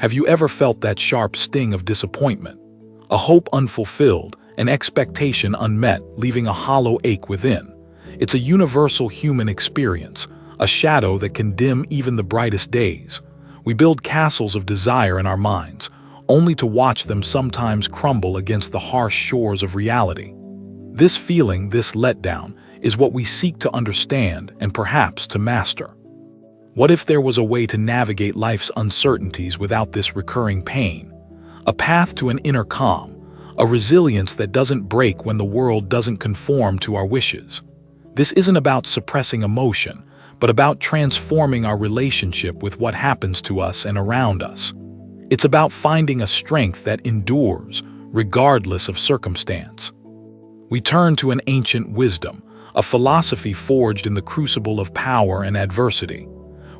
Have you ever felt that sharp sting of disappointment? A hope unfulfilled, an expectation unmet, leaving a hollow ache within. It's a universal human experience, a shadow that can dim even the brightest days. We build castles of desire in our minds, only to watch them sometimes crumble against the harsh shores of reality. This feeling, this letdown, is what we seek to understand and perhaps to master. What if there was a way to navigate life's uncertainties without this recurring pain? A path to an inner calm, a resilience that doesn't break when the world doesn't conform to our wishes. This isn't about suppressing emotion, but about transforming our relationship with what happens to us and around us. It's about finding a strength that endures, regardless of circumstance. We turn to an ancient wisdom, a philosophy forged in the crucible of power and adversity.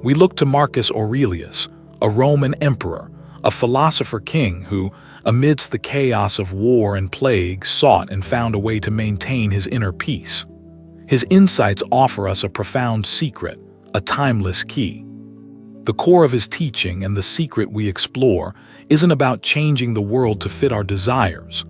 We look to Marcus Aurelius, a Roman emperor, a philosopher king who, amidst the chaos of war and plague, sought and found a way to maintain his inner peace. His insights offer us a profound secret, a timeless key. The core of his teaching and the secret we explore isn't about changing the world to fit our desires.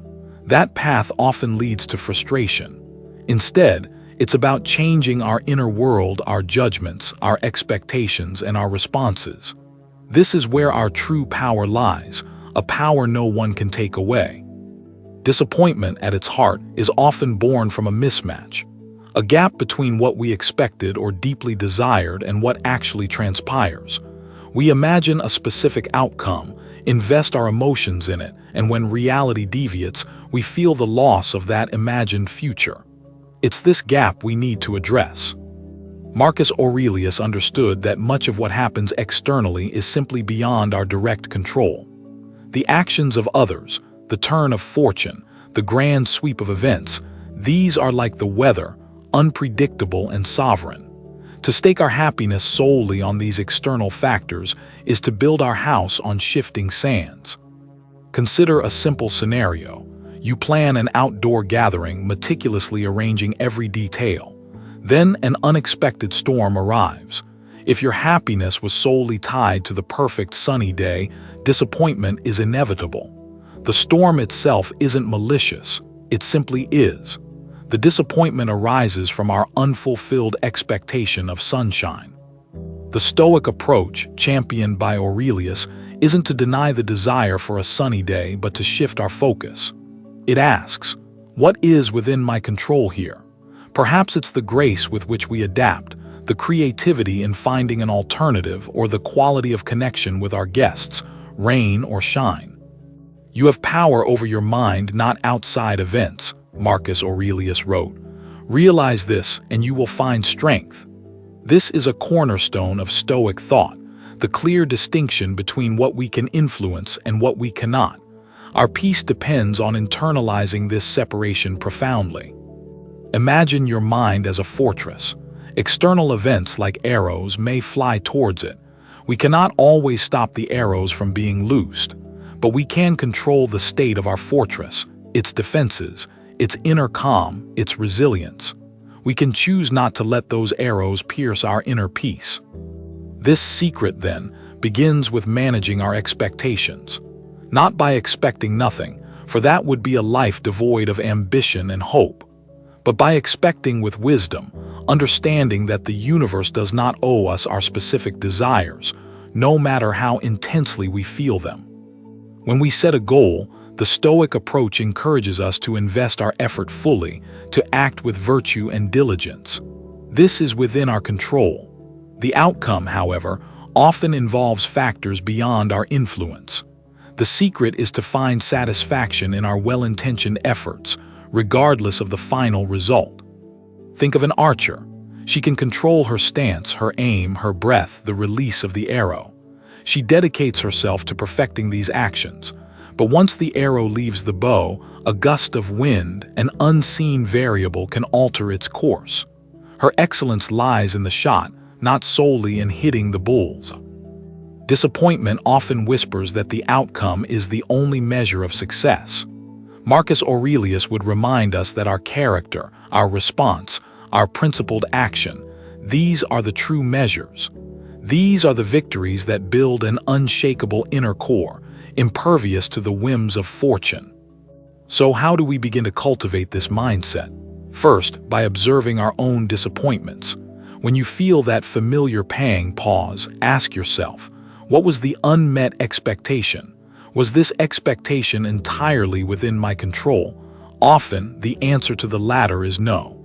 That path often leads to frustration. Instead, it's about changing our inner world, our judgments, our expectations, and our responses. This is where our true power lies, a power no one can take away. Disappointment at its heart is often born from a mismatch, a gap between what we expected or deeply desired and what actually transpires. We imagine a specific outcome, invest our emotions in it, and when reality deviates, we feel the loss of that imagined future. It's this gap we need to address. Marcus Aurelius understood that much of what happens externally is simply beyond our direct control. The actions of others, the turn of fortune, the grand sweep of events, these are like the weather, unpredictable and sovereign. To stake our happiness solely on these external factors is to build our house on shifting sands. Consider a simple scenario. You plan an outdoor gathering, meticulously arranging every detail. Then an unexpected storm arrives. If your happiness was solely tied to the perfect sunny day, disappointment is inevitable. The storm itself isn't malicious, it simply is. The disappointment arises from our unfulfilled expectation of sunshine. The Stoic approach, championed by Aurelius, isn't to deny the desire for a sunny day, but to shift our focus. It asks, what is within my control here? Perhaps it's the grace with which we adapt, the creativity in finding an alternative, or the quality of connection with our guests, rain or shine. You have power over your mind, not outside events, Marcus Aurelius wrote. Realize this and you will find strength. This is a cornerstone of Stoic thought, the clear distinction between what we can influence and what we cannot. Our peace depends on internalizing this separation profoundly. Imagine your mind as a fortress. External events like arrows may fly towards it. We cannot always stop the arrows from being loosed, but we can control the state of our fortress, its defenses, its inner calm, its resilience. We can choose not to let those arrows pierce our inner peace. This secret, then, begins with managing our expectations. Not by expecting nothing, for that would be a life devoid of ambition and hope, but by expecting with wisdom, understanding that the universe does not owe us our specific desires, no matter how intensely we feel them. When we set a goal, the Stoic approach encourages us to invest our effort fully, to act with virtue and diligence. This is within our control. The outcome, however, often involves factors beyond our influence. The secret is to find satisfaction in our well-intentioned efforts, regardless of the final result. Think of an archer. She can control her stance, her aim, her breath, the release of the arrow. She dedicates herself to perfecting these actions. But once the arrow leaves the bow, a gust of wind, an unseen variable, can alter its course. Her excellence lies in the shot, not solely in hitting the bulls. Disappointment often whispers that the outcome is the only measure of success. Marcus Aurelius would remind us that our character, our response, our principled action, these are the true measures. These are the victories that build an unshakable inner core, impervious to the whims of fortune. So how do we begin to cultivate this mindset? First, by observing our own disappointments. When you feel that familiar pang, pause, ask yourself, what was the unmet expectation? Was this expectation entirely within my control? Often, the answer to the latter is no.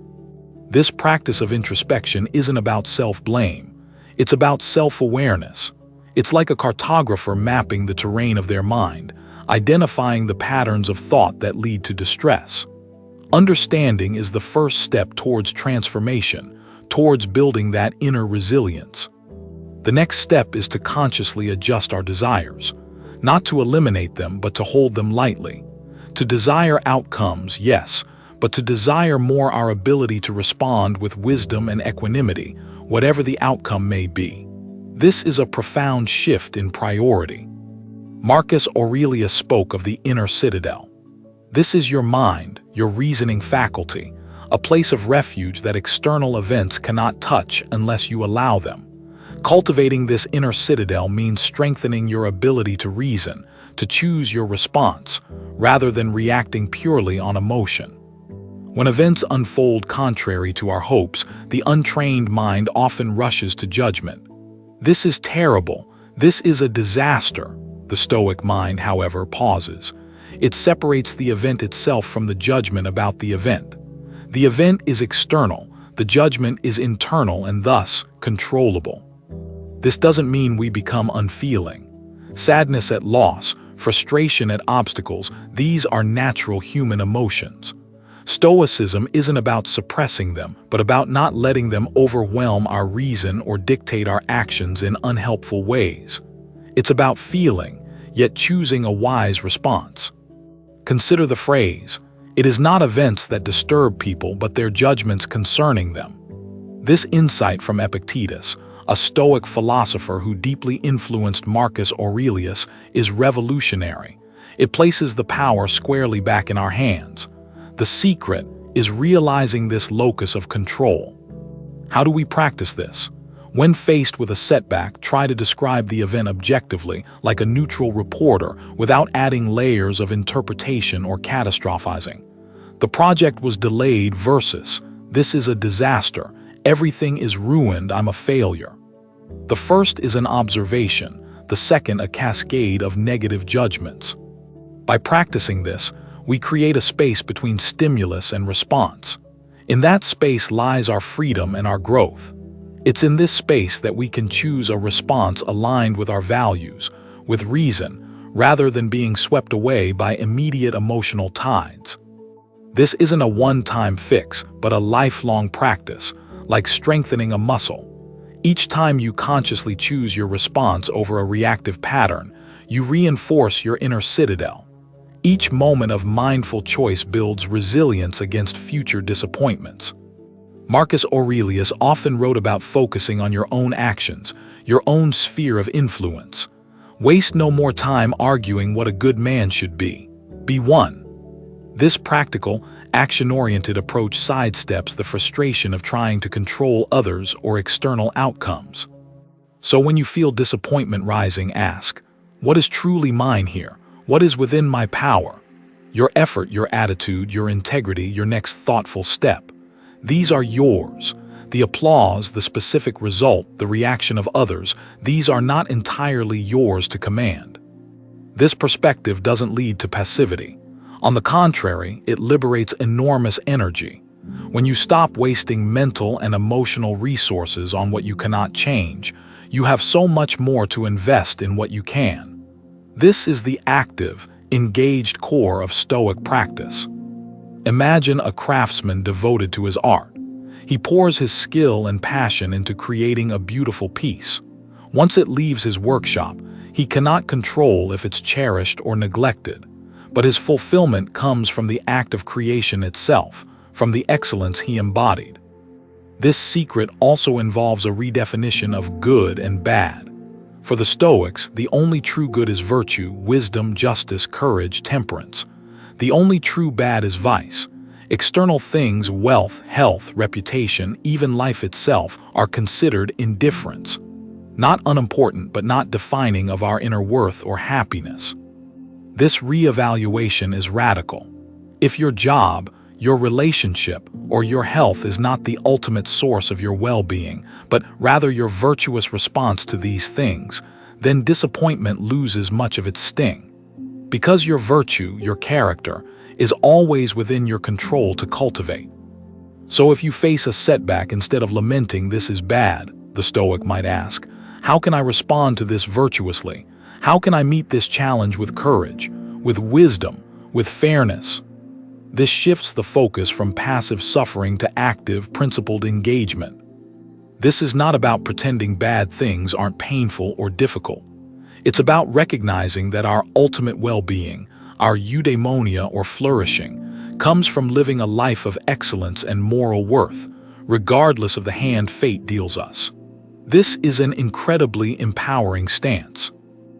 This practice of introspection isn't about self-blame. It's about self-awareness. It's like a cartographer mapping the terrain of their mind, identifying the patterns of thought that lead to distress. Understanding is the first step towards transformation, towards building that inner resilience. The next step is to consciously adjust our desires, not to eliminate them, but to hold them lightly. To desire outcomes, yes, but to desire more our ability to respond with wisdom and equanimity, whatever the outcome may be. This is a profound shift in priority. Marcus Aurelius spoke of the inner citadel. This is your mind, your reasoning faculty, a place of refuge that external events cannot touch unless you allow them. Cultivating this inner citadel means strengthening your ability to reason, to choose your response, rather than reacting purely on emotion. When events unfold contrary to our hopes, the untrained mind often rushes to judgment. This is terrible. This is a disaster. The Stoic mind, however, pauses. It separates the event itself from the judgment about the event. The event is external, the judgment is internal and thus controllable. This doesn't mean we become unfeeling. Sadness at loss, frustration at obstacles, these are natural human emotions. Stoicism isn't about suppressing them, but about not letting them overwhelm our reason or dictate our actions in unhelpful ways. It's about feeling, yet choosing a wise response. Consider the phrase, "It is not events that disturb people, but their judgments concerning them." This insight from Epictetus, a Stoic philosopher who deeply influenced Marcus Aurelius, is revolutionary. It places the power squarely back in our hands. The secret is realizing this locus of control. How do we practice this? When faced with a setback, try to describe the event objectively, like a neutral reporter, without adding layers of interpretation or catastrophizing. The project was delayed versus, "This is a disaster. Everything is ruined. I'm a failure." The first is an observation, the second a cascade of negative judgments. By practicing this, we create a space between stimulus and response. In that space lies our freedom and our growth. It's in this space that we can choose a response aligned with our values, with reason, rather than being swept away by immediate emotional tides. This isn't a one-time fix, but a lifelong practice, like strengthening a muscle. Each time you consciously choose your response over a reactive pattern, you reinforce your inner citadel. Each moment of mindful choice builds resilience against future disappointments. Marcus Aurelius often wrote about focusing on your own actions, your own sphere of influence. Waste no more time arguing what a good man should be. Be one. This practical, action-oriented approach sidesteps the frustration of trying to control others or external outcomes. So when you feel disappointment rising, ask, what is truly mine here? What is within my power? Your effort, your attitude, your integrity, your next thoughtful step. These are yours. The applause, the specific result, the reaction of others, these are not entirely yours to command. This perspective doesn't lead to passivity. On the contrary, it liberates enormous energy. When you stop wasting mental and emotional resources on what you cannot change, you have so much more to invest in what you can. This is the active, engaged core of Stoic practice. Imagine a craftsman devoted to his art. He pours his skill and passion into creating a beautiful piece. Once it leaves his workshop, he cannot control if it's cherished or neglected. But his fulfillment comes from the act of creation itself, from the excellence he embodied. This secret also involves a redefinition of good and bad. For the Stoics, the only true good is virtue, wisdom, justice, courage, temperance. The only true bad is vice. External things, wealth, health, reputation, even life itself, are considered indifference. not unimportant but not defining of our inner worth or happiness. This reevaluation is radical. If your job, your relationship, or your health is not the ultimate source of your well-being, but rather your virtuous response to these things, then disappointment loses much of its sting. Because your virtue, your character, is always within your control to cultivate. So if you face a setback, instead of lamenting this is bad, the Stoic might ask, how can I respond to this virtuously? How can I meet this challenge with courage, with wisdom, with fairness? This shifts the focus from passive suffering to active, principled engagement. This is not about pretending bad things aren't painful or difficult. It's about recognizing that our ultimate well-being, our eudaimonia or flourishing, comes from living a life of excellence and moral worth, regardless of the hand fate deals us. This is an incredibly empowering stance.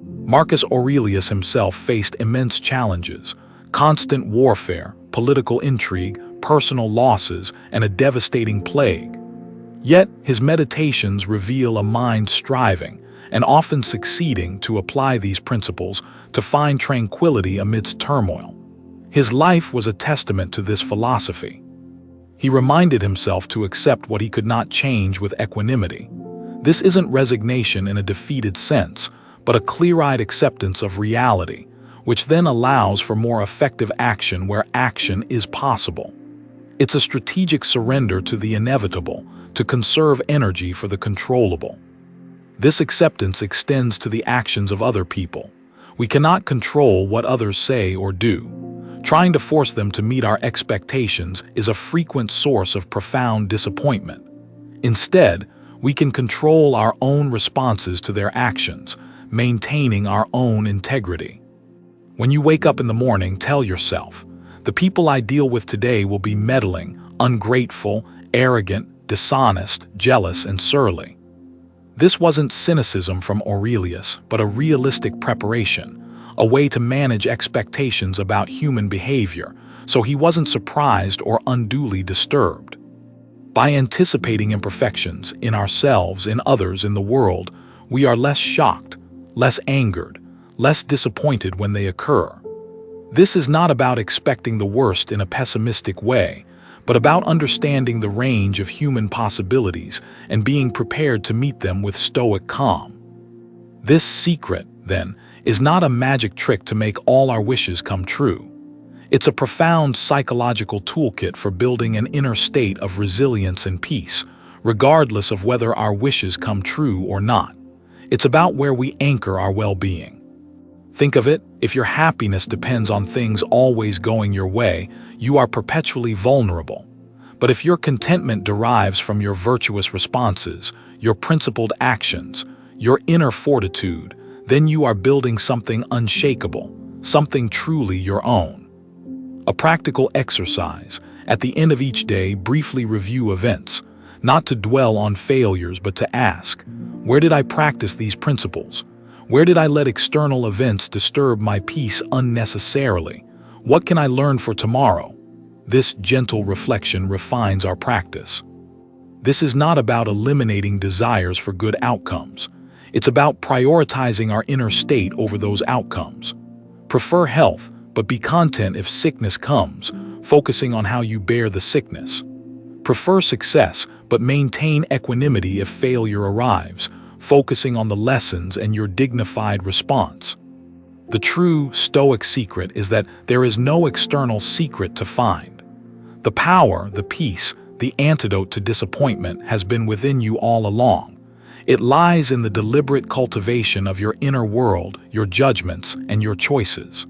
Marcus Aurelius himself faced immense challenges, constant warfare, political intrigue, personal losses, and a devastating plague. Yet, his meditations reveal a mind striving, and often succeeding to apply these principles to find tranquility amidst turmoil. His life was a testament to this philosophy. He reminded himself to accept what he could not change with equanimity. This isn't resignation in a defeated sense, but a clear-eyed acceptance of reality, which then allows for more effective action where action is possible. It's a strategic surrender to the inevitable, to conserve energy for the controllable. This acceptance extends to the actions of other people. We cannot control what others say or do. Trying to force them to meet our expectations is a frequent source of profound disappointment. Instead, we can control our own responses to their actions, maintaining our own integrity. When you wake up in the morning, tell yourself, the people I deal with today will be meddling, ungrateful, arrogant, dishonest, jealous, and surly. This wasn't cynicism from Aurelius, but a realistic preparation, a way to manage expectations about human behavior, so he wasn't surprised or unduly disturbed. By anticipating imperfections in ourselves, in others, in the world, we are less shocked, less angered, less disappointed when they occur. This is not about expecting the worst in a pessimistic way, but about understanding the range of human possibilities and being prepared to meet them with stoic calm. This secret, then, is not a magic trick to make all our wishes come true. It's a profound psychological toolkit for building an inner state of resilience and peace, regardless of whether our wishes come true or not. It's about where we anchor our well-being. Think of it, if your happiness depends on things always going your way, you are perpetually vulnerable. But if your contentment derives from your virtuous responses, your principled actions, your inner fortitude, then you are building something unshakable, something truly your own. A practical exercise. At the end of each day, briefly review events, not to dwell on failures, but to ask, where did I practice these principles? Where did I let external events disturb my peace unnecessarily? What can I learn for tomorrow? This gentle reflection refines our practice. This is not about eliminating desires for good outcomes. It's about prioritizing our inner state over those outcomes. Prefer health, but be content if sickness comes, focusing on how you bear the sickness. Prefer success, but maintain equanimity if failure arrives, focusing on the lessons and your dignified response. The true Stoic secret is that there is no external secret to find. The power, the peace, the antidote to disappointment has been within you all along. It lies in the deliberate cultivation of your inner world, your judgments, and your choices.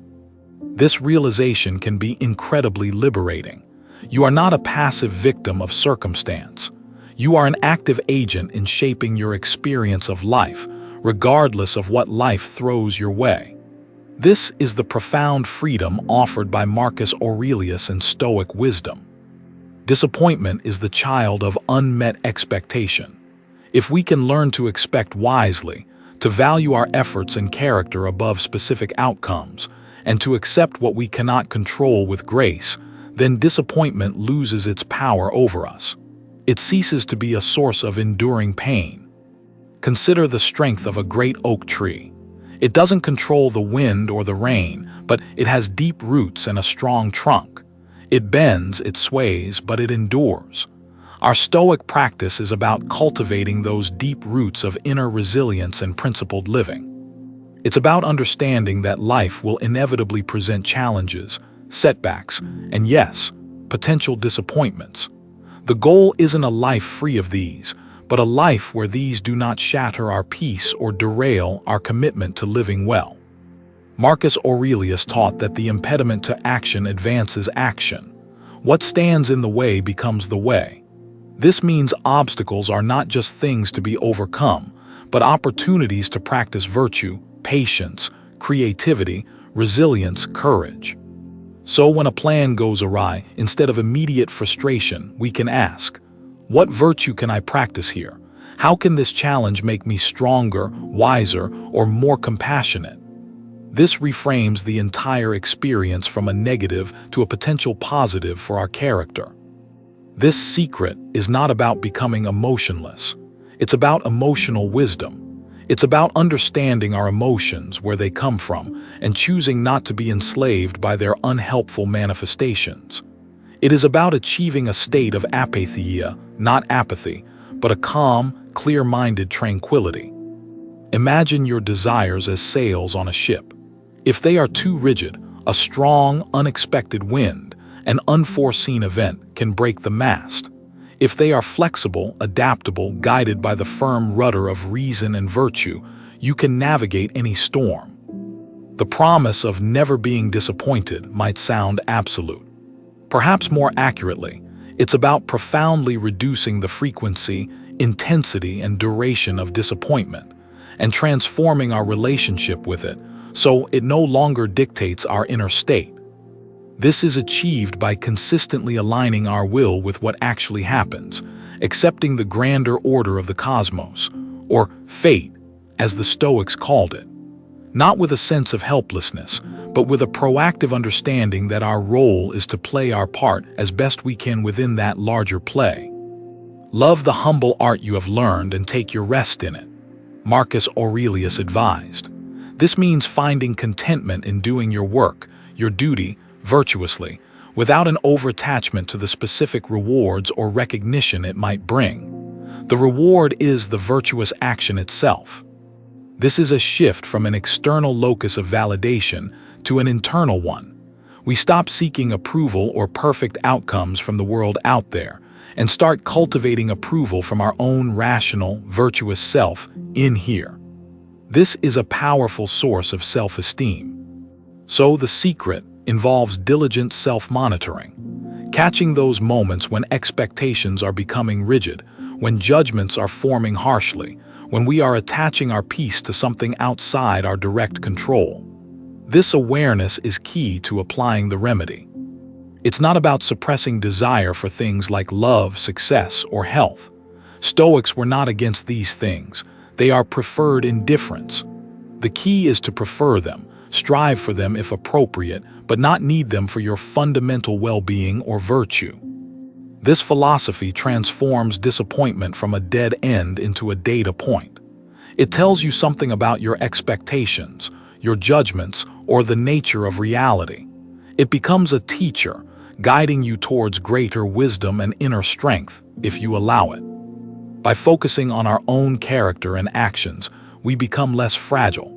This realization can be incredibly liberating. You are not a passive victim of circumstance. You are an active agent in shaping your experience of life, regardless of what life throws your way. This is the profound freedom offered by Marcus Aurelius in Stoic wisdom. Disappointment is the child of unmet expectation. If we can learn to expect wisely, to value our efforts and character above specific outcomes, and to accept what we cannot control with grace, then disappointment loses its power over us. It ceases to be a source of enduring pain. Consider the strength of a great oak tree. It doesn't control the wind or the rain, but it has deep roots and a strong trunk. It bends, it sways, but it endures. Our Stoic practice is about cultivating those deep roots of inner resilience and principled living. It's about understanding that life will inevitably present challenges, setbacks, and yes, potential disappointments. The goal isn't a life free of these, but a life where these do not shatter our peace or derail our commitment to living well. Marcus Aurelius taught that the impediment to action advances action. What stands in the way becomes the way. This means obstacles are not just things to be overcome, but opportunities to practice virtue, patience, creativity, resilience, courage. So when a plan goes awry, instead of immediate frustration, we can ask, what virtue can I practice here? How can this challenge make me stronger, wiser, or more compassionate? This reframes the entire experience from a negative to a potential positive for our character. This secret is not about becoming emotionless. It's about emotional wisdom. It's about understanding our emotions, where they come from, and choosing not to be enslaved by their unhelpful manifestations. It is about achieving a state of apatheia, not apathy, but a calm, clear-minded tranquility. Imagine your desires as sails on a ship. If they are too rigid, a strong, unexpected wind, an unforeseen event, can break the mast. If they are flexible, adaptable, guided by the firm rudder of reason and virtue, you can navigate any storm. The promise of never being disappointed might sound absolute. Perhaps more accurately, it's about profoundly reducing the frequency, intensity, and duration of disappointment, and transforming our relationship with it so it no longer dictates our inner state. This is achieved by consistently aligning our will with what actually happens, accepting the grander order of the cosmos, or fate, as the Stoics called it. Not with a sense of helplessness, but with a proactive understanding that our role is to play our part as best we can within that larger play. Love the humble art you have learned and take your rest in it, Marcus Aurelius advised. This means finding contentment in doing your work, your duty, virtuously, without an over-attachment to the specific rewards or recognition it might bring. The reward is the virtuous action itself. This is a shift from an external locus of validation to an internal one. We stop seeking approval or perfect outcomes from the world out there and start cultivating approval from our own rational, virtuous self in here. This is a powerful source of self-esteem. So the secret involves diligent self-monitoring, catching those moments when expectations are becoming rigid, when judgments are forming harshly, when we are attaching our peace to something outside our direct control. This awareness is key to applying the remedy. It's not about suppressing desire for things like love, success, or health. Stoics were not against these things. They are preferred indifference. The key is to prefer them, strive for them if appropriate, but not need them for your fundamental well-being or virtue. This philosophy transforms disappointment from a dead end into a data point. It tells you something about your expectations, your judgments, or the nature of reality. It becomes a teacher, guiding you towards greater wisdom and inner strength, if you allow it. By focusing on our own character and actions, we become less fragile.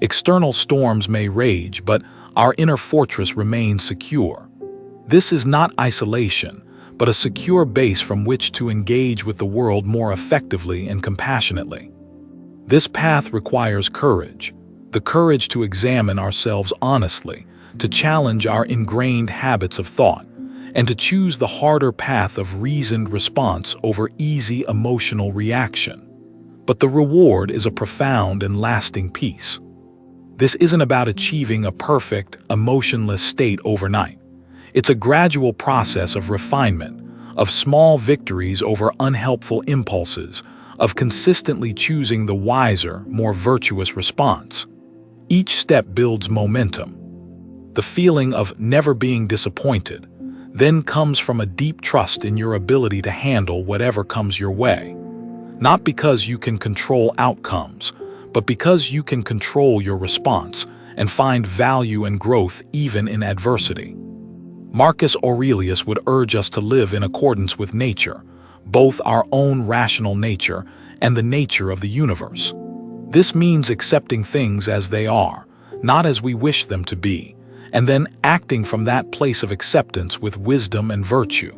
External storms may rage, but our inner fortress remains secure. This is not isolation, but a secure base from which to engage with the world more effectively and compassionately. This path requires courage, the courage to examine ourselves honestly, to challenge our ingrained habits of thought, and to choose the harder path of reasoned response over easy emotional reaction. But the reward is a profound and lasting peace. This isn't about achieving a perfect, emotionless state overnight. It's a gradual process of refinement, of small victories over unhelpful impulses, of consistently choosing the wiser, more virtuous response. Each step builds momentum. The feeling of never being disappointed then comes from a deep trust in your ability to handle whatever comes your way. not because you can control outcomes, but because you can control your response and find value and growth even in adversity. Marcus Aurelius would urge us to live in accordance with nature, both our own rational nature and the nature of the universe. This means accepting things as they are, not as we wish them to be, and then acting from that place of acceptance with wisdom and virtue.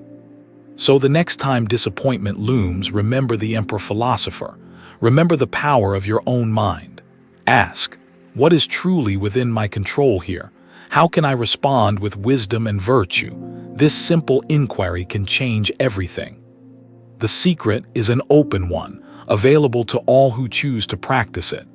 So the next time disappointment looms, remember the emperor philosopher. Remember the power of your own mind. Ask, what is truly within my control here? How can I respond with wisdom and virtue? This simple inquiry can change everything. The secret is an open one, available to all who choose to practice it.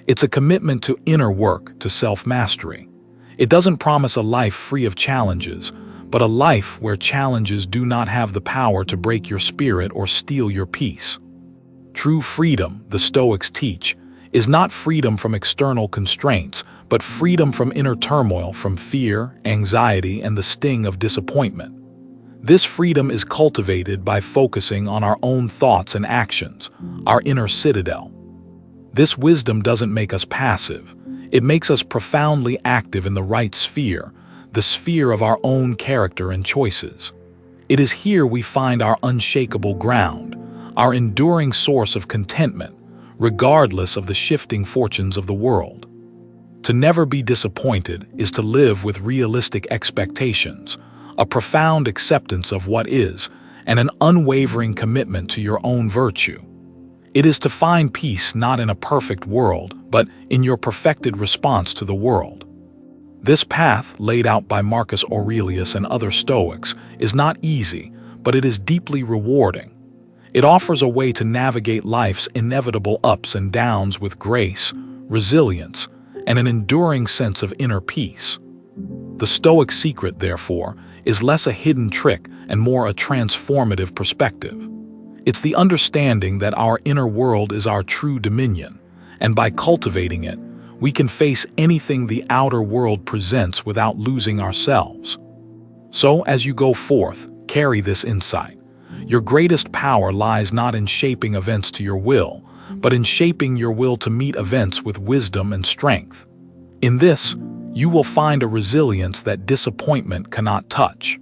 It's a commitment to inner work, to self-mastery. It doesn't promise a life free of challenges, but a life where challenges do not have the power to break your spirit or steal your peace. True freedom, the Stoics teach, is not freedom from external constraints, but freedom from inner turmoil, from fear, anxiety, and the sting of disappointment. This freedom is cultivated by focusing on our own thoughts and actions, our inner citadel. This wisdom doesn't make us passive. It makes us profoundly active in the right sphere, the sphere of our own character and choices. It is here we find our unshakable ground, our enduring source of contentment, regardless of the shifting fortunes of the world. To never be disappointed is to live with realistic expectations, a profound acceptance of what is, and an unwavering commitment to your own virtue. It is to find peace not in a perfect world, but in your perfected response to the world. This path, laid out by Marcus Aurelius and other Stoics, is not easy, but it is deeply rewarding. It offers a way to navigate life's inevitable ups and downs with grace, resilience, and an enduring sense of inner peace. The Stoic secret, therefore, is less a hidden trick and more a transformative perspective. It's the understanding that our inner world is our true dominion, and by cultivating it, we can face anything the outer world presents without losing ourselves. So, as you go forth, carry this insight. Your greatest power lies not in shaping events to your will, but in shaping your will to meet events with wisdom and strength. In this, you will find a resilience that disappointment cannot touch.